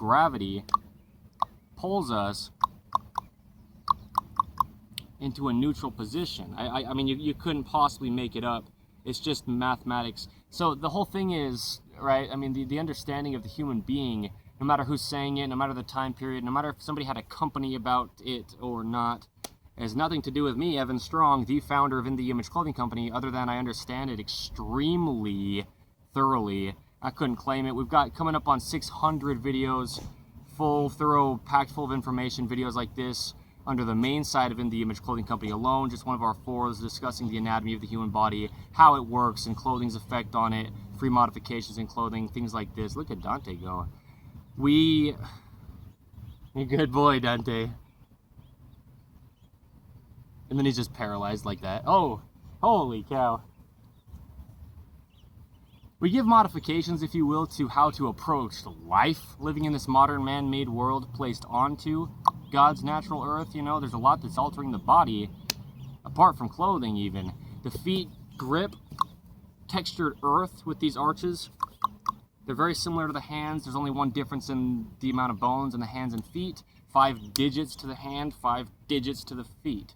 gravity pulls us into a neutral position. I mean, you couldn't possibly make it up. It's just mathematics. So the whole thing is, right, I mean, the understanding of the human being, no matter who's saying it, no matter the time period, no matter if somebody had a company about it or not, has nothing to do with me, Evan Strong, the founder of In The Image Clothing Company, other than I understand it extremely thoroughly. I couldn't claim it. We've got coming up on 600 videos, full, thorough, packed full of information, videos like this, under the main site of In The Image Clothing Company alone, just one of our forums discussing the anatomy of the human body, how it works, and clothing's effect on it, free modifications in clothing, things like this. Look at Dante go. You're a good boy, Dante. And then he's just paralyzed like that. Oh, holy cow. We give modifications, if you will, to how to approach life, living in this modern man-made world placed onto God's natural earth. You know, there's a lot that's altering the body, apart from clothing even. The feet grip textured earth with these arches. They're very similar to the hands. There's only one difference in the amount of bones in the hands and feet. 5 digits to the hand, 5 digits to the feet.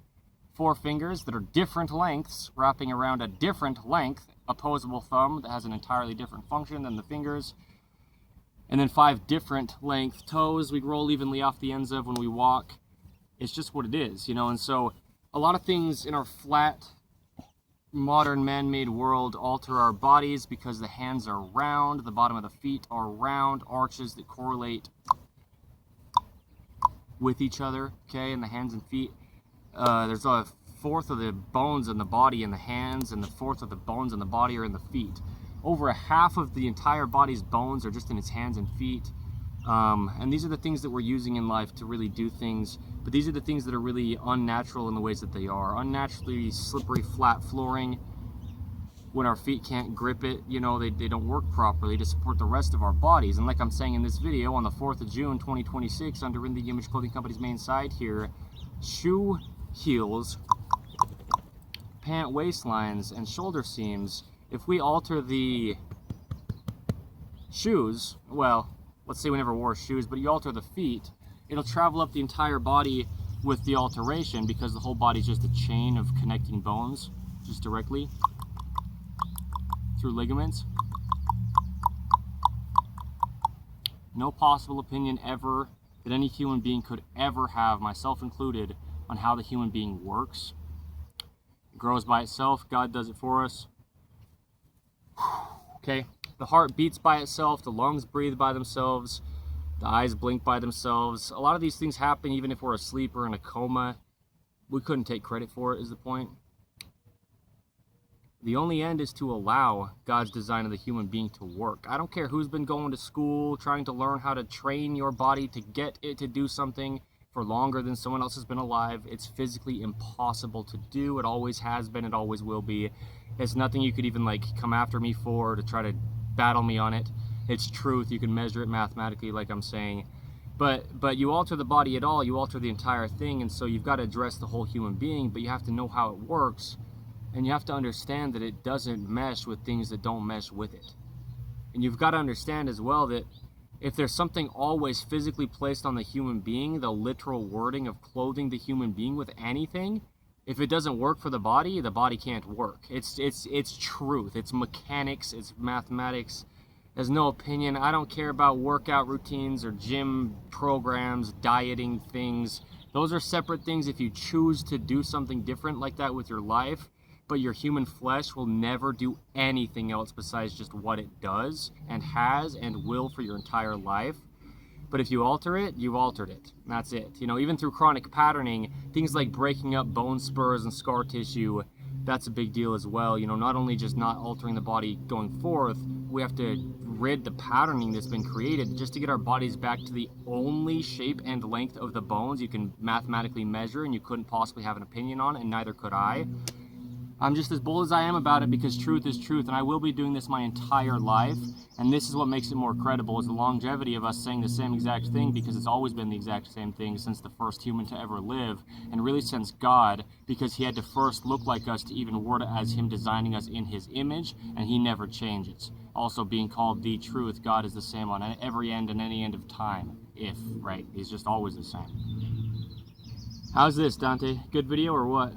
4 fingers that are different lengths, wrapping around a different length, opposable thumb that has an entirely different function than the fingers, and then 5 different length toes we roll evenly off the ends of when we walk. It's just what it is, you know. And so a lot of things in our flat, modern man-made world alter our bodies because the hands are round, the bottom of the feet are round, arches that correlate with each other, okay, in the hands and feet. There's a fourth of the bones in the body in the hands, and the fourth of the bones in the body are in the feet. Over a half of the entire body's bones are just in its hands and feet. And these are the things that we're using in life to really do things, but these are the things that are really unnatural in the ways that they are. Unnaturally slippery, flat flooring, when our feet can't grip it, you know, they don't work properly to support the rest of our bodies. And like I'm saying in this video, on the 4th of June, 2026, under In The Image Clothing Company's main site here, shoe heels, pant waistlines, and shoulder seams, if we alter the shoes, well, let's say we never wore shoes, but you alter the feet, it'll travel up the entire body with the alteration, because the whole body's just a chain of connecting bones, just directly through ligaments. No possible opinion ever that any human being could ever have, myself included, on how the human being works. It grows by itself. God does it for us. Okay, the heart beats by itself, the lungs breathe by themselves, the eyes blink by themselves. A lot of these things happen even if we're asleep or in a coma. We couldn't take credit for it, is the point. The only end is to allow God's design of the human being to work. I don't care who's been going to school, trying to learn how to train your body to get it to do something for longer than someone else has been alive. It's physically impossible to do. It always has been, it always will be. It's nothing you could even like come after me for, to try to battle me on it. It's truth. You can measure it mathematically, like I'm saying. But you alter the body at all, you alter the entire thing, and so you've got to address the whole human being, but you have to know how it works, and you have to understand that it doesn't mesh with things that don't mesh with it. And you've got to understand as well that if there's something always physically placed on the human being, the literal wording of clothing the human being with anything, if it doesn't work for the body can't work. It's truth. It's mechanics. It's mathematics. There's no opinion. I don't care about workout routines or gym programs, dieting things. Those are separate things if you choose to do something different like that with your life. But your human flesh will never do anything else besides just what it does and has and will for your entire life. But if you alter it, you've altered it. That's it. You know, even through chronic patterning, things like breaking up bone spurs and scar tissue, that's a big deal as well. You know, not only just not altering the body going forth, we have to rid the patterning that's been created just to get our bodies back to the only shape and length of the bones you can mathematically measure and you couldn't possibly have an opinion on, and neither could I. I'm just as bold as I am about it because truth is truth, and I will be doing this my entire life. And this is what makes it more credible, is the longevity of us saying the same exact thing, because it's always been the exact same thing since the first human to ever live, and really since God, because he had to first look like us to even word it as him designing us in his image, and he never changes. Also being called the truth, God is the same on every end and any end of time, right? He's just always the same. How's this, Dante? Good video or what?